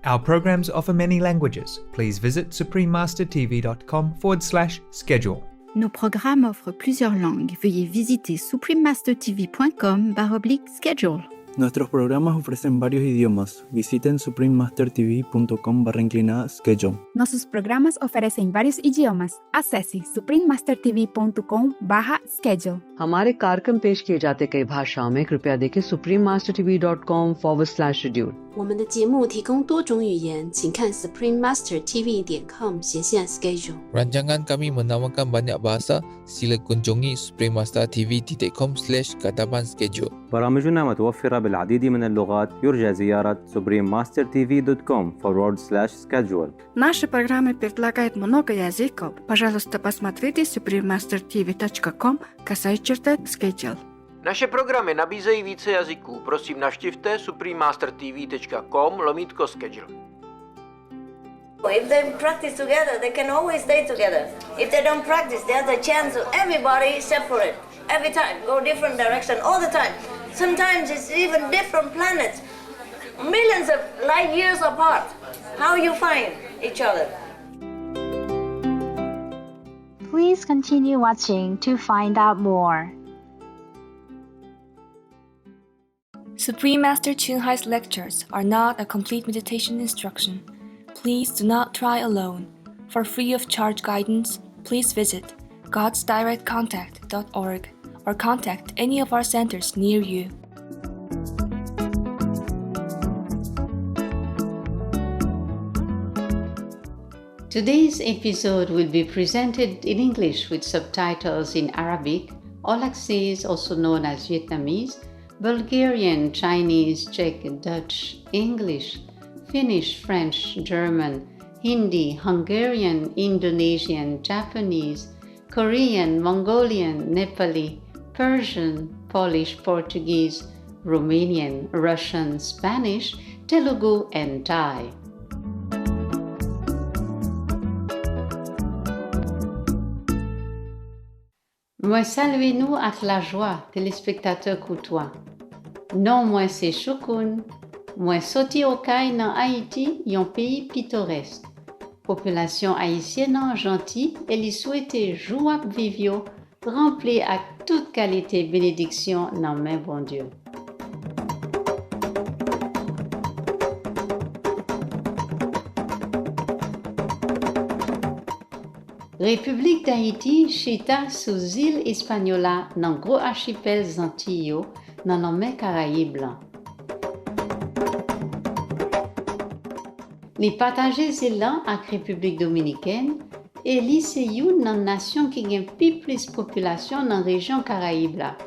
Our programs offer many languages. Please visit suprememastertv.com/schedule. Nos programmes offrent plusieurs langues. Veuillez visiter suprememastertv.com/schedule. Nuestros programas ofrecen varios idiomas. Visiten suprememastertv.com/schedule. Nossos programas oferecem vários idiomas. Acesse suprememastertv.com/schedule. हमारे कार्यक्रम पेश किए जाते कई भाषाओं में कृपया देखें suprememastertv.com/schedule。我们的节目提供多种语言，请看 suprememastertv.com/schedule。 Rancangan kami menawarkan banyak bahasa. Sila kunjungi suprememastertv.com/kataban schedule. برامجنا متوفرة بالعديد من اللغات. يرجى زيارة suprememastertv.com/schedule. Наши программы предлагают много языков. Пожалуйста, посмотрите suprememastertv.com/schedule. Naše programy nabízejí více jazyků. Prosím, navštivte suprememastertv.com/schedule. If they practice together, they can always stay together. If they don't practice, they have the chance to everybody separate. Every time, go different direction all the time. Sometimes it's even different planets. Millions of light years apart. How you find each other? Please continue watching to find out more. Supreme Master Ching Hai's lectures are not a complete meditation instruction. Please do not try alone. For free of charge guidance, please visit godsdirectcontact.org or contact any of our centers near you. Today's episode will be presented in English with subtitles in Arabic, all accents also known as Vietnamese, Bulgarian, Chinese, Czech, Dutch, English, Finnish, French, German, Hindi, Hungarian, Indonesian, Japanese, Korean, Mongolian, Nepali, Persian, Polish, Portuguese, Romanian, Russian, Spanish, Telugu, and Thai. Moi saluez-nous avec la joie, téléspectateurs courtois. Non, moi c'est Shukun. Moi sorti au Caille dans Haïti, un pays pittoresque. Population haïtienne gentille et lui souhaiter joie vivio, rempli à toute qualité bénédiction dans main bon Dieu. République d'Haïti, chita sous île Hispaniola dans gros archipel Antilles, dans la mer Caraïbes blanc. Les partagés îles avec République dominicaine et li c'est une dans nation qui gagne plus population dans région Caraïbes là.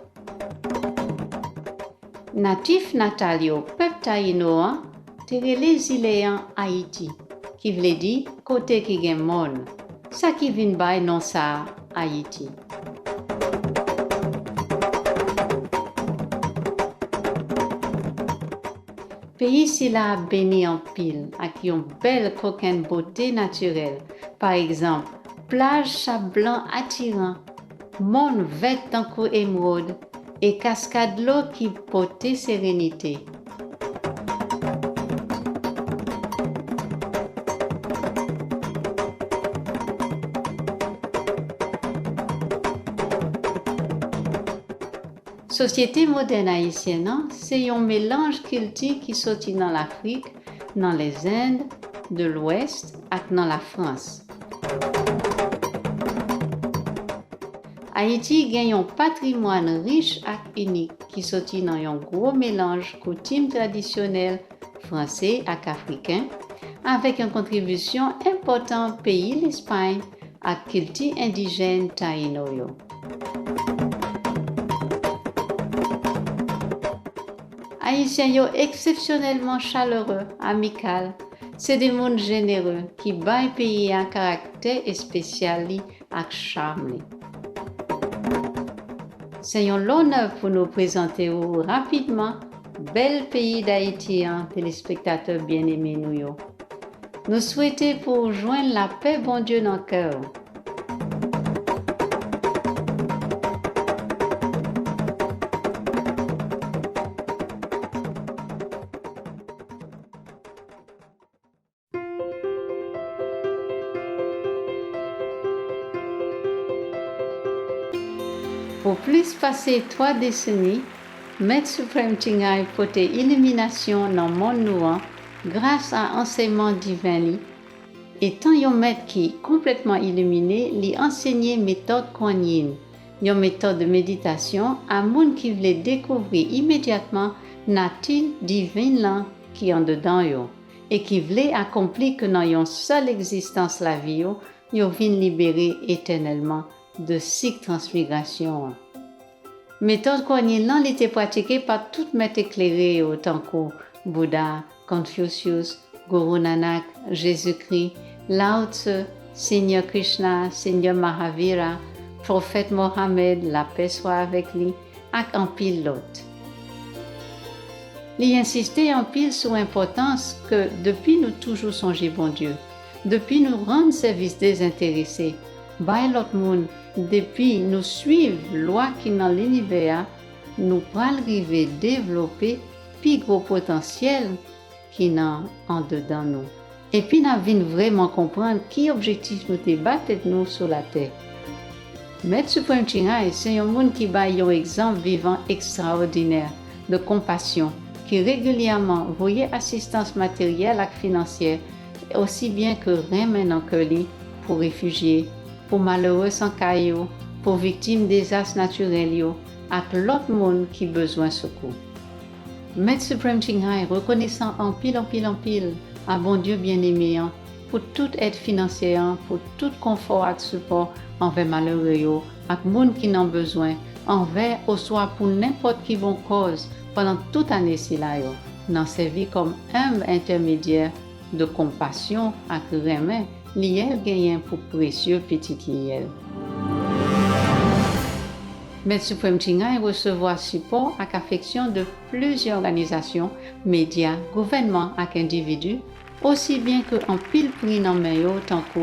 Natif natalio peuple taïno te les îles Haïti, qui veut dire côté qui gagne monde. Ça qui vient by non ça Haïti. Pays si la béni en pile avec une belle coquine beauté naturelle. Par exemple, plage sable blanc attirant, monde vert d'un coup émeraude et cascade d'eau qui porte sérénité. Société moderne haïtienne, c'est un mélange culturel qui sortit dans l'Afrique, dans les Indes, de l'Ouest et dans la France. Haïti gagne un patrimoine riche et unique qui sortit dans un gros mélange coutumes traditionnelles français et africain, avec une contribution importante pays l'Espagne et culture indigène taïno. Haïtiens exceptionnellement chaleureux, amicaux, c'est des mondes généreux qui baillent pays un caractère spécial et charme. C'est un l'honneur pour nous présenter rapidement bel pays d'Haïti, téléspectateurs bien-aimés nous. Nous souhaitons pour joindre la paix bon Dieu dans le cœur. Pour plus passer 3 décennies, Maître Supreme Ting Hai porte illumination dans le monde nouveau grâce à enseignement divin li. Étant un maître qui complètement illuminé, li enseigner méthode Kuan Yin, une méthode de méditation à monde qui voulait découvrir immédiatement nature divine là qui en dedans yo et qui voulait accomplir que dans une seule existence la vie yo vient libérer éternellement de cycle transmigration. Méthode Kuan Yin là était pratiquée par tout maître éclairé autant que Bouddha, Confucius, Guru Nanak, Jésus-Christ, Lao Tse, Seigneur Krishna, Seigneur Mahavira, Prophète Mohammed, la paix soit avec lui, et en pile l'autre. Il insistait en pile sur l'importance que depuis nous toujours songer bon Dieu, depuis nous rendre service désintéressé, by l'autre monde, depuis nous suivre loi qui dans l'univers, nous pral arriver développer plus gros potentiel qui n'a en dedans nous. Et puis nous venons vraiment comprendre qui objectif nous débattre nous sur la terre. Maître Supreme Ting Hai, c'est un monde qui bat un exemple vivant extraordinaire de compassion, qui régulièrement voyait assistance matérielle et financière, aussi bien que rien dans que lui, pour réfugiés, pour malheureux sans caillou, pour victimes des désastres naturels, et l'autre monde qui besoin de secours. Maître Supreme Ting Hai, reconnaissant en pile à bon Dieu bien-aimé, pour toute aide financière, pour tout confort et support envers malheureux, et monde qui n'en besoin, envers ou soit pour n'importe qui bon cause pendant toute année si là, n'en servi comme humble intermédiaire de compassion et remède, liel gagnant pour précieux petit liel. Maître Supreme Ting Hai recevoir support et affection de plusieurs organisations, médias, gouvernements et individus, aussi bien que en pile prix dans mayo tant que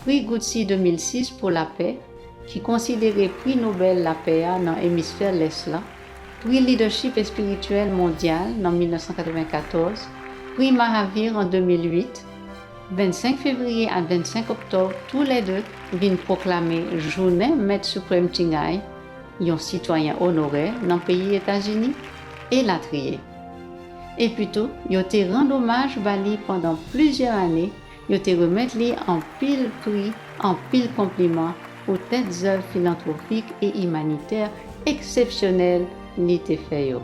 prix Gutsi 2006 pour la paix, qui considéré prix Nobel la paix dans l'hémisphère l'Est là, prix leadership spirituel mondial en 1994, prix Mahavir en 2008, 25 février à 25 octobre, tous les deux viennent proclamer journée Maître Supreme Ting Hai, un citoyen honoré dans le pays États-Unis et la trier. Et plutôt, ils ont rendu hommage Bali pendant plusieurs années, ils ont remettre lui en pile prix, en pile compliment pour telles œuvres philanthropiques et humanitaires exceptionnelles li te fait yo.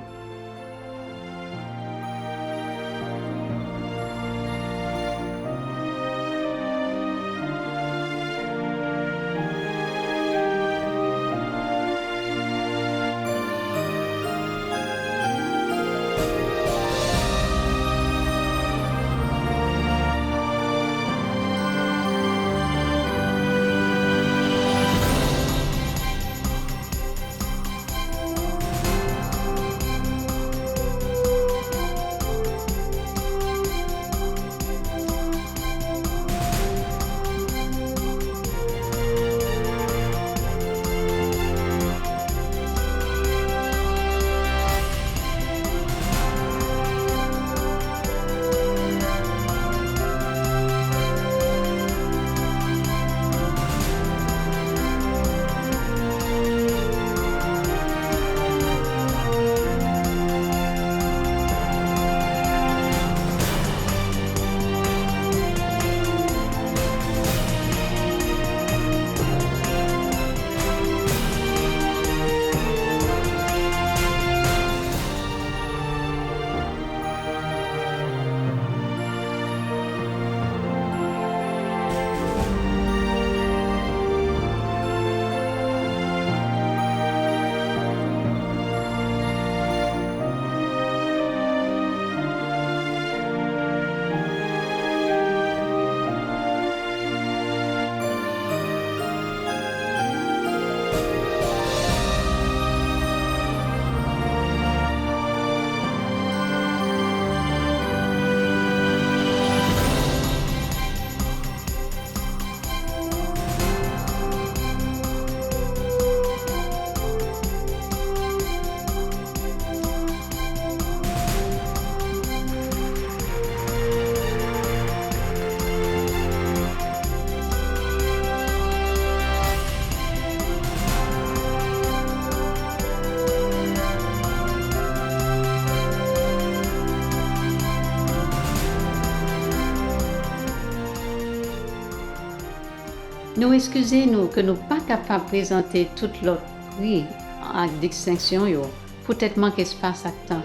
Nous excusez-nous que nous pas capables de présenter toute l'autre prix avec distinction yo, peut-être manque espace à temps.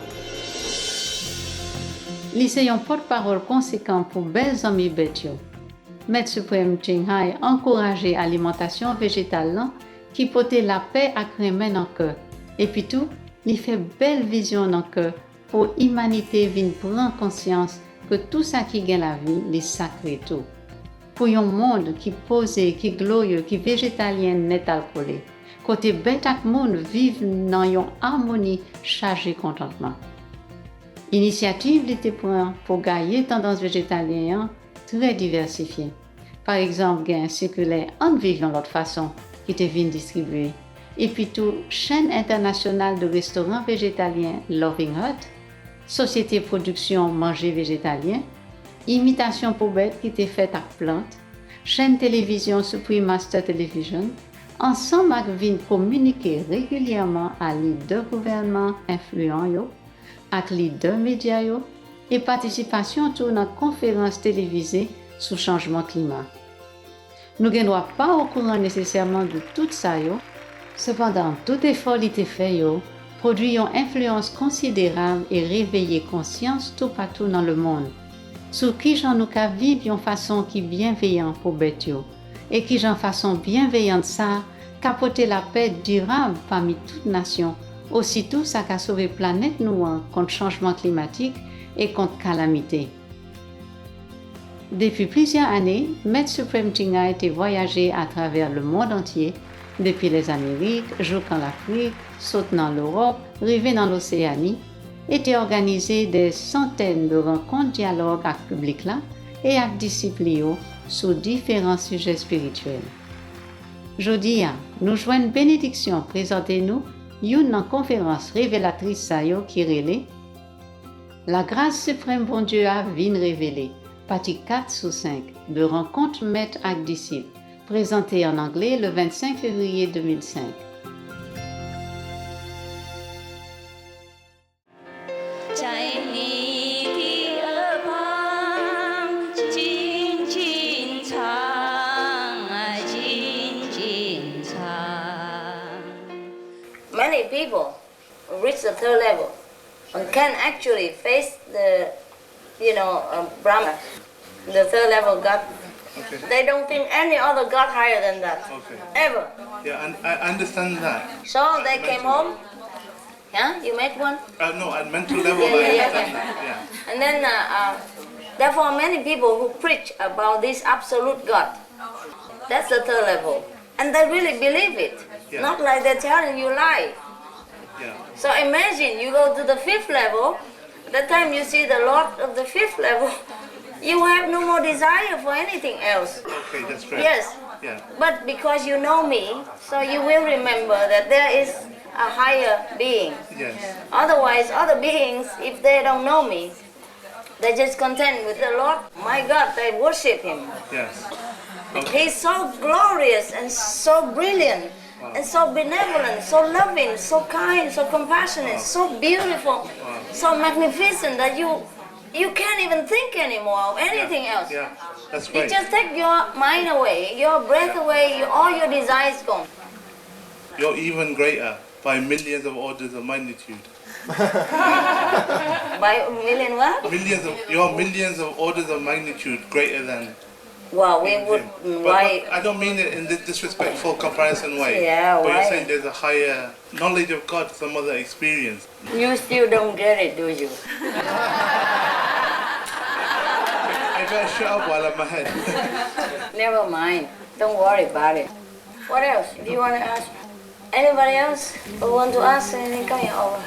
Lycéon porte-parole conséquent pour belles amis bêtes yo. Maître Supreme Ting Hai encourager alimentation végétale là, qui portait la paix à crémer dans cœur. Et puis tout, il fait belle vision dans cœur pour l'humanité vienne prendre conscience que tout ça qui gagne la vie, est sacré tout. Pour un monde qui posé, qui glorieux, qui végétalien net alcoolé. Côté bête ak monde vivent dans une harmonie chargée contentement. Initiative l'été pour gagner tendance végétalienne très diversifiée. Par exemple, gain circulaire en vivant l'autre façon qui te vient distribuer. Et puis tout, chaîne internationale de restaurants végétaliens Loving Hut, société production manger végétalien, imitation pour bête qui était faite à plantes, chaîne télévision Supreme Master TV.to, ensemble avec vin communiquer régulièrement à leader gouvernement influent yo, avec leader média yo, et participation tout dans conférences télévisées sur changement climat. Nous ne sommes pas au courant nécessairement de tout ça yo, cependant tout effort qui est fait yo, produit une influence considérable et réveiller conscience tout partout dans le monde. Sur qui j'en nous qu'à vivre une façon qui bienveillante pour bête yo, et qui j'en façon bienveillante ça, capoter la paix durable parmi toutes nations, aussitôt ça qu'a sauvé planète nous contre changement climatique et contre calamité. Depuis plusieurs années, Maître Supreme Ting a été voyagé à travers le monde entier, depuis les Amériques, jusqu'en l'Afrique, sautant l'Europe, arrivé dans l'Océanie, était organisé des centaines de rencontres dialogues avec le public là et avec disciples sur différents sujets spirituels. Jodi, nous joignons bénédiction présentez-nous une conférence révélatrice qui relève La grâce suprême bon Dieu a vient révéler, partie 4 sur 5 de rencontre maître avec disciples, présenté en anglais le 25 février 2005. Many people reach the third level and can actually face the, Brahma, the third level God. Okay. They don't think any other God higher than that, ever. Yeah, and I understand that. So they came home. Yeah, you make one? No, at mental level, I understand that. Yeah. And then, therefore, many people who preach about this absolute God, that's the third level. And they really believe it. Yeah. Not like they're telling you lie. Yeah. So imagine you go to the fifth level, the time you see the Lord of the fifth level, you have no more desire for anything else. Okay, that's right. Yes. Yeah. But because you know me, so you will remember that there is a higher being. Yes. Otherwise, other beings, if they don't know me, they're just content with the Lord. My God, they worship Him. Yes. Okay. He's so glorious and so brilliant. Wow. And so benevolent, so loving, so kind, so compassionate, so beautiful, so magnificent that you can't even think anymore of anything else. Yeah, that's great. You just take your mind away, your breath away, all your desires gone. You're even greater by millions of orders of magnitude. By million what? You're millions of orders of magnitude greater than. Well, we would. But I don't mean it in this disrespectful comparison way. Yeah, but why? you're saying there's a higher knowledge of God, some other experience. You still don't get it, do you? I better shut up while I'm ahead. Never mind. Don't worry about it. What else? Do you want to ask? Anybody else who want to ask anything? Come here over.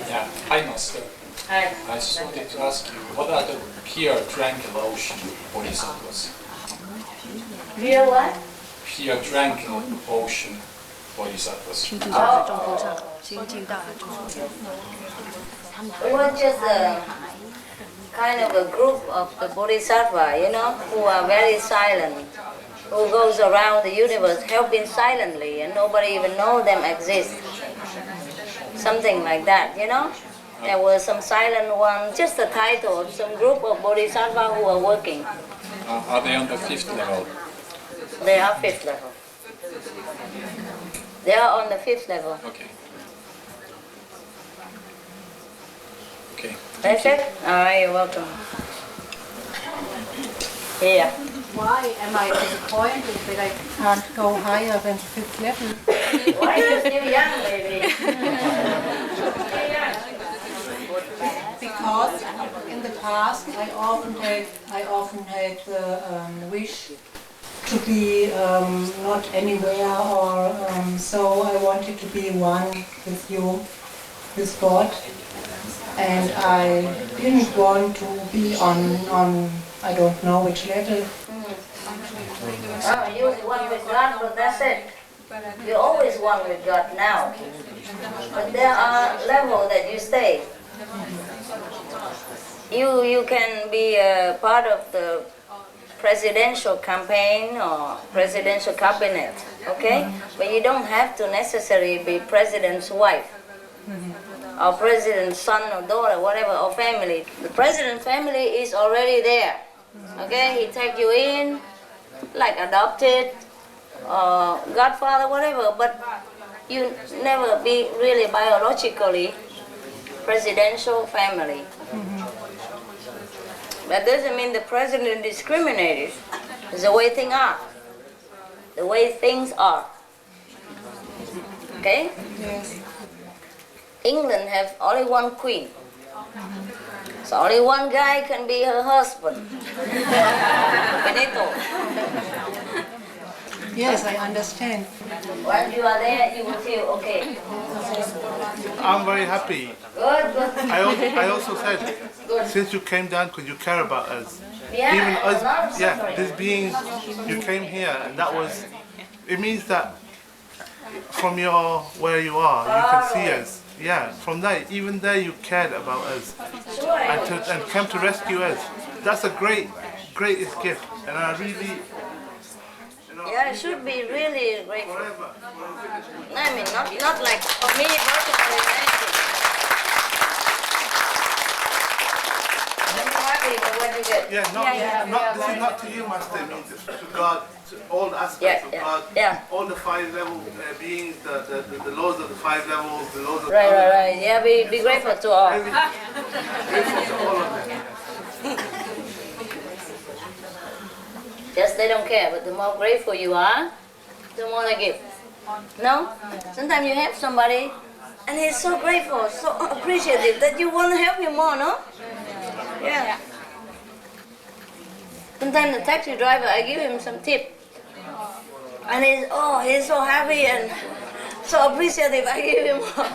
Yeah, hi, Master. Hi. I just wanted to ask you, what are the pure tranquil ocean bodhisattvas? Pure what? Pure tranquil ocean bodhisattvas. It was just a kind of a group of the bodhisattva, who are very silent, who goes around the universe helping silently and nobody even knows them exist. Something like that, There were some silent ones, just the title of some group of bodhisattva who are working. Are they on the fifth level? They are 5th level. They are on the 5th level. Okay. Okay. That's it? All right, you're welcome. Here. Why am I disappointed that I can't go higher than 5th level? Why are you still young, baby? Because in the past I often had the wish to be not anywhere, or so I wanted to be one with you, with God, and I didn't want to be on I don't know which level. Oh, you was one with God, but that's it. You're always one with God now. But there are levels that you stay. You can be a part of the presidential campaign or presidential cabinet, okay? But you don't have to necessarily be president's wife or president's son or daughter, whatever, or family. The president's family is already there, okay? He take you in, like adopted, godfather, whatever, but you never be really biologically presidential family. That doesn't mean the president discriminated. It's the way things are. The way things are. Okay? Yes. England have only one queen. So only one guy can be her husband. Benito. Yes, I understand. Once you are there, you will feel okay. I'm very happy. Good, good. I also said, since you came down because you care about us, Yeah, even a lot of us, yeah, suffering. this being, you came here, and that was, it means that from where you are, you can see us. Yeah, from that, even there you cared about us and came to rescue us. That's a greatest gift, and I really. Yeah, it should be really grateful. I mean, not like for me personally, anything. I'm happy with what you get. Yeah, this is not to you, Master. It means to God, to all the aspects of God, all the 5 level beings, the laws of the 5 levels, the laws of Right. Yeah, be grateful to all. Grateful to all of them. Just they don't care, but the more grateful you are, the more they give. No? Sometimes you have somebody and he's so grateful, so appreciative that you want to help him more, no? Yeah. Sometimes the taxi driver, I give him some tip. And he's so happy and so appreciative, I give him more.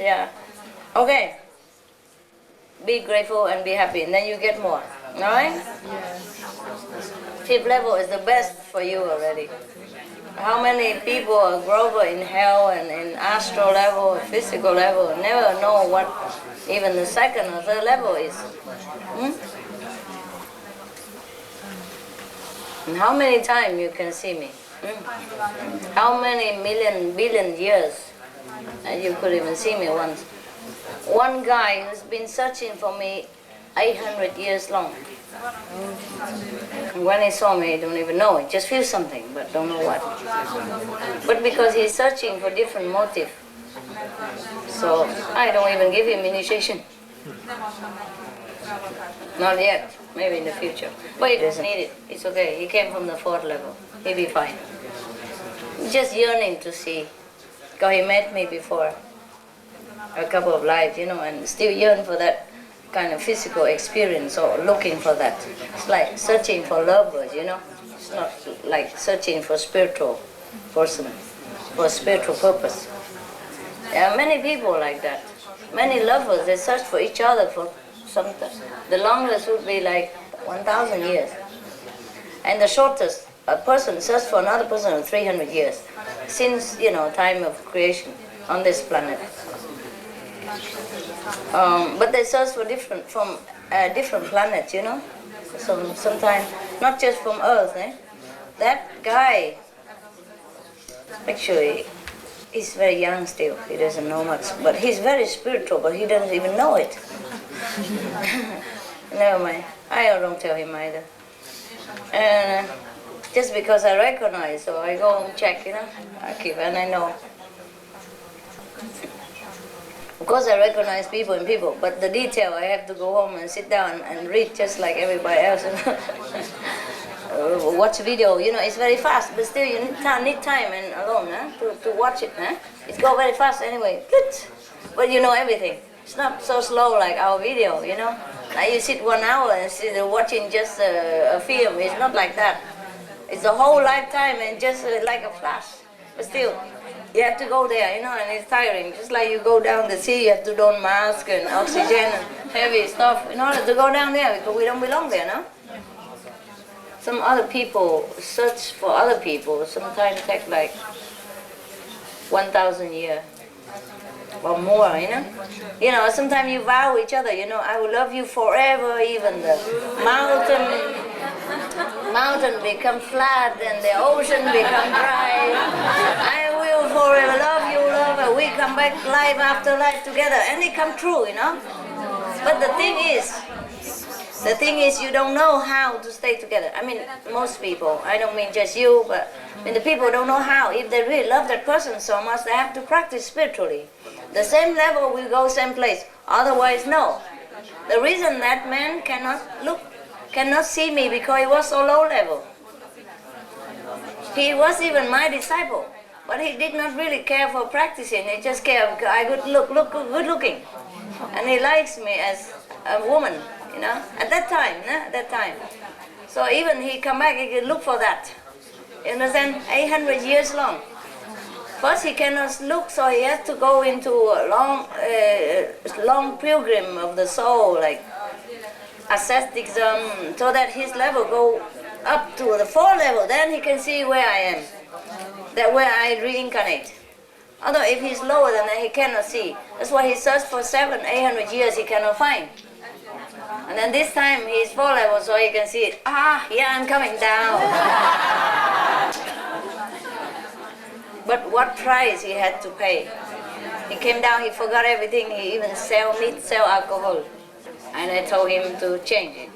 Yeah. Okay. Be grateful and be happy, and then you get more. All right? Yes. 5th level is the best for you already. How many people are grover in hell and in astral level, physical level, never know what even the 2nd or 3rd level is? And how many times you can see me? How many billion years and you could even see me once? One guy who's been searching for me 800 years long. And when he saw me, he don't even know. He just feels something, but don't know what. But because he's searching for different motive, so I don't even give him initiation. Not yet. Maybe in the future. But he doesn't need it. It's okay. He came from the 4th level. He'll be fine. Just yearning to see. Because he met me before. A couple of lives, and still yearn for that kind of physical experience or looking for that. It's like searching for lovers, It's not like searching for spiritual person, for a spiritual purpose. There are many people like that. Many lovers, they search for each other for something. The longest would be like 1,000 years. And the shortest, a person searches for another person in 300 years. Since, time of creation on this planet. But they search for different planets, So sometimes, not just from Earth, That guy, actually, he's very young still. He doesn't know much, but he's very spiritual, but he doesn't even know it. Never mind. I don't tell him either. And just because I recognize, so I go and check, I keep, and I know. Of course I recognize people in people, but the detail I have to go home and sit down and read just like everybody else. Watch video, it's very fast, but still you need time and alone to watch it. It goes very fast anyway, but you know everything. It's not so slow like our video, Like you sit 1 hour and sit watching just a film. It's not like that. It's a whole lifetime and just like a flash. But still, you have to go there, and it's tiring. Just like you go down the sea, you have to don mask and oxygen and heavy stuff in order to go down there because we don't belong there, no? Some other people search for other people. Sometimes take like 1,000 years. Or more, sometimes you vow each other, I will love you forever, even the mountain become flat and the ocean become dry. I will forever love you, and we come back life after life together, and it come true, But the thing is you don't know how to stay together. I mean, most people, I don't mean just you, but the people don't know how. If they really love that person so much, they have to practice spiritually. The same level will go same place, otherwise no. The reason that man cannot see me because he was so low level. He was even my disciple, but he did not really care for practicing. He just cared because I good looking, and he likes me as a woman, at that time, So even he come back, he can look for that. You understand? 800 years long. First he cannot look, so he has to go into a long pilgrim of the soul, like asceticism, so that his level go up to the 4 level. Then he can see where I am, that where I reincarnate. Although if he's lower than that, he cannot see. That's why he searched for 700-800 years, he cannot find. And then this time he's 4 level, so he can see it. Yeah, I'm coming down. But what price he had to pay? He came down, he forgot everything, he even sell meat, sell alcohol. And I told him to change it.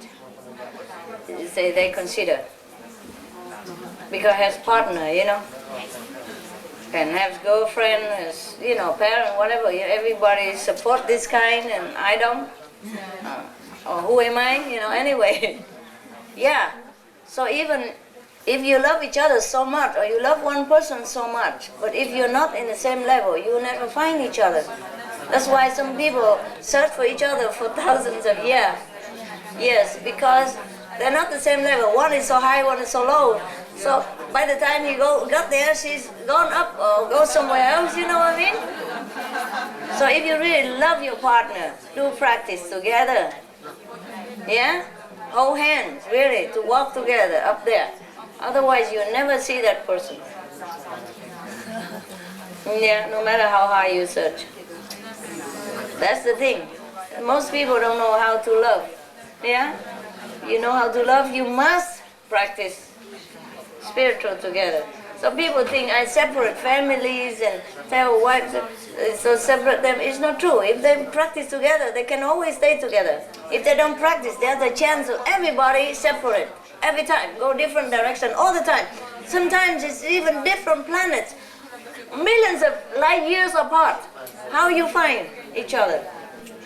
They consider. Because he has partner, and has girlfriend, has, parent, whatever. Everybody support this kind and I don't. Or who am I, anyway. Yeah, so even if you love each other so much, or you love one person so much, but if you're not in the same level, you will never find each other. That's why some people search for each other for thousands of years. Yes, because they're not the same level. One is so high, one is so low. So by the time you got there, she's gone up or go somewhere else, you know what I mean? So if you really love your partner, do practice together. Yeah? Hold hands, really, to walk together up there. Otherwise, you'll never see that person. Yeah, no matter how high you search. That's the thing. Most people don't know how to love. Yeah? You know how to love, you must practice spiritual together. So people think I separate families and tell wives, so separate them. It's not true. If they practice together, they can always stay together. If they don't practice, there's a chance of everybody separate. Every time, go different direction, all the time. Sometimes it's even different planets, millions of light years apart. How you find each other?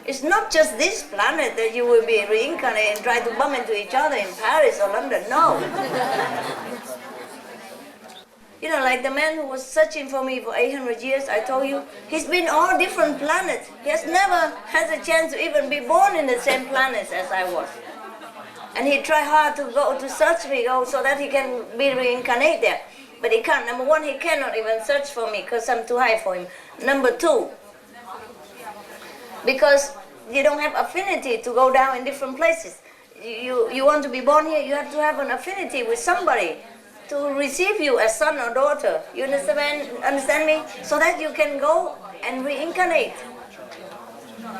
It's not just this planet that you will be reincarnated and try to bump into each other in Paris or London, no. Like the man who was searching for me for 800 years, I told you, he's been all different planets. He has never had a chance to even be born in the same planets as I was. And he tried hard to go to search me so that he can be reincarnated there. But he can't. Number one, he cannot even search for me because I'm too high for him. Number two, because you don't have affinity to go down in different places. You want to be born here, you have to have an affinity with somebody to receive you as son or daughter. You understand me? So that you can go and reincarnate.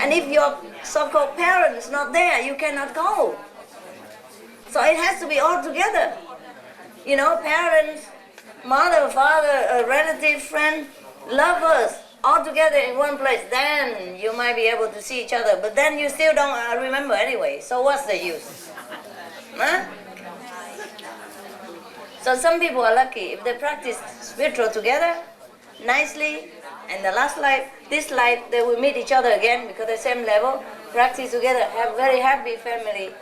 And if your so-called parents not there, you cannot go. So it has to be all together. Parents, mother, father, a relative, friend, lovers, all together in one place. Then you might be able to see each other. But then you still don't remember anyway. So what's the use? Huh? So some people are lucky if they practice spiritual together nicely, and the last life, this life, they will meet each other again because the same level, practice together, have very happy family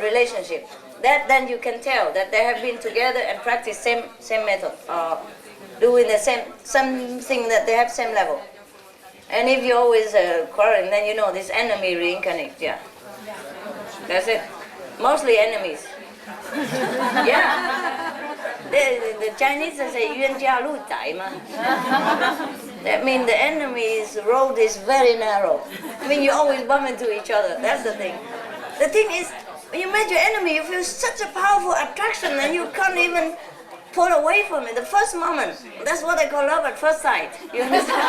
relationship. That then you can tell that they have been together and practice same method, or doing the same something that they have same level. And if you always quarreling, then you know this enemy reincarnate. Yeah, that's it. Mostly enemies. Yeah. The Chinese say 冤家路窄 ma. That means the enemy's road is very narrow. I mean, you always bump into each other. That's the thing. The thing is, when you meet your enemy, you feel such a powerful attraction and you can't even pull away from it. The first moment, that's what they call love at first sight. You understand?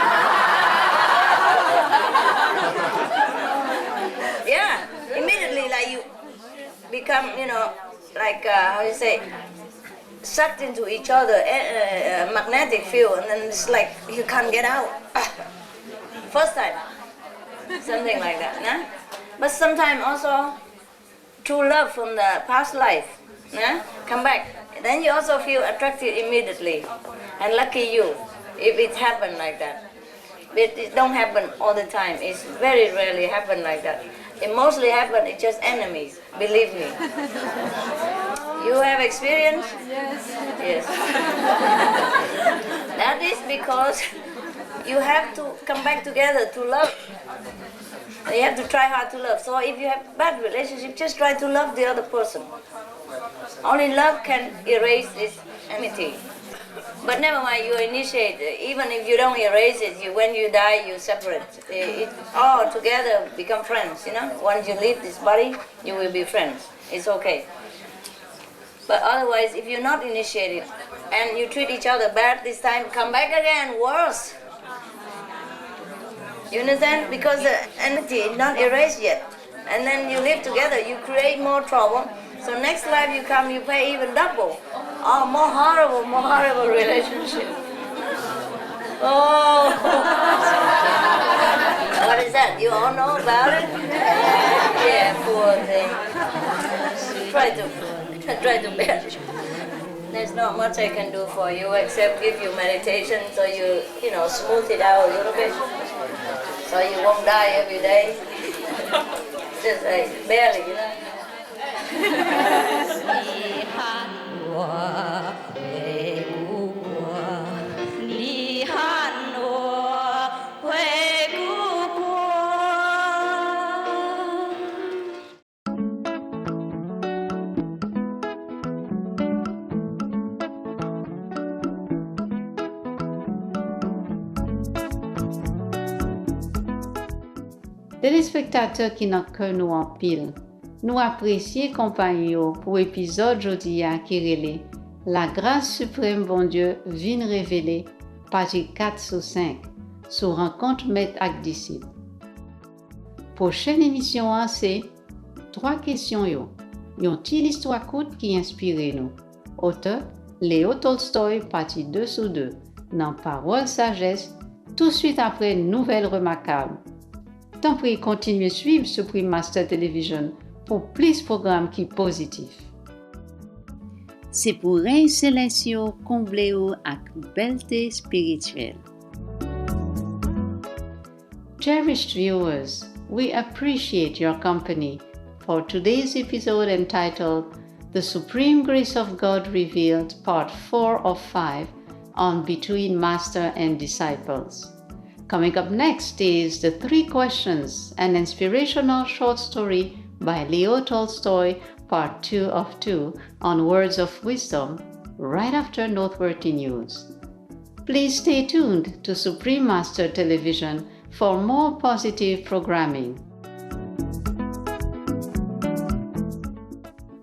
Yeah, immediately like you become, like, how you say, sucked into each other, magnetic field, and then it's like you can't get out. First time, something like that. Nah? But sometimes also, true love from the past life, come back. Then you also feel attracted immediately, and lucky you if it happened like that. But it don't happen all the time. It's very rarely happen like that. It mostly happen. It's just enemies. Believe me. You have experience? Yes. That is because you have to come back together to love. You have to try hard to love. So if you have bad relationship, just try to love the other person. Only love can erase this enmity. But never mind, you initiate. Even if you don't erase it, when you die, you separate. It all together become friends. Once you leave this body, you will be friends. It's okay. But otherwise, if you're not initiated and you treat each other bad this time, come back again, worse. You understand? Because the enmity is not erased yet. And then you live together, you create more trouble. So next life you come, you pay even double. Oh, more horrible relationship. Oh. What is that? You all know about it? Yeah, poor thing. Try to bear it. There's not much I can do for you except give you meditation so you smooth it out a little bit. So you won't die every day. Just like barely, Téléspectateurs qui n'ont que nous en pile, nous apprécions compagnie pour l'épisode jodi qui relève La grâce suprême bon Dieu vient révéler, page 4 sur 5, sur rencontre maître avec disciple. Prochaine émission, c'est 3 questions. Yon petite histoire courte qui inspire nous. Auteur Léo Tolstoï, partie 2 sur 2, dans Parole Sagesse, tout de suite après une nouvelle remarquable. Tant pis, continuez à suivre Supreme Master Television pour plus de programmes qui positifs. C'est pour un célestial comblé avec belleté spirituelle. Cherished viewers, we appreciate your company for today's episode entitled The Supreme Grace of God Revealed, Part 4 of 5 on Between Master and Disciples. Coming up next is the 3 questions, an inspirational short story by Leo Tolstoy, Part 2 of 2 on Words of Wisdom, right after noteworthy news. Please stay tuned to Supreme Master Television for more positive programming.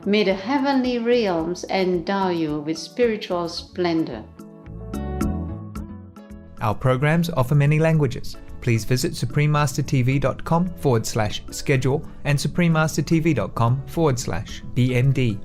May the heavenly realms endow you with spiritual splendor. Our programs offer many languages. Please visit suprememastertv.com/schedule and suprememastertv.com/BMD.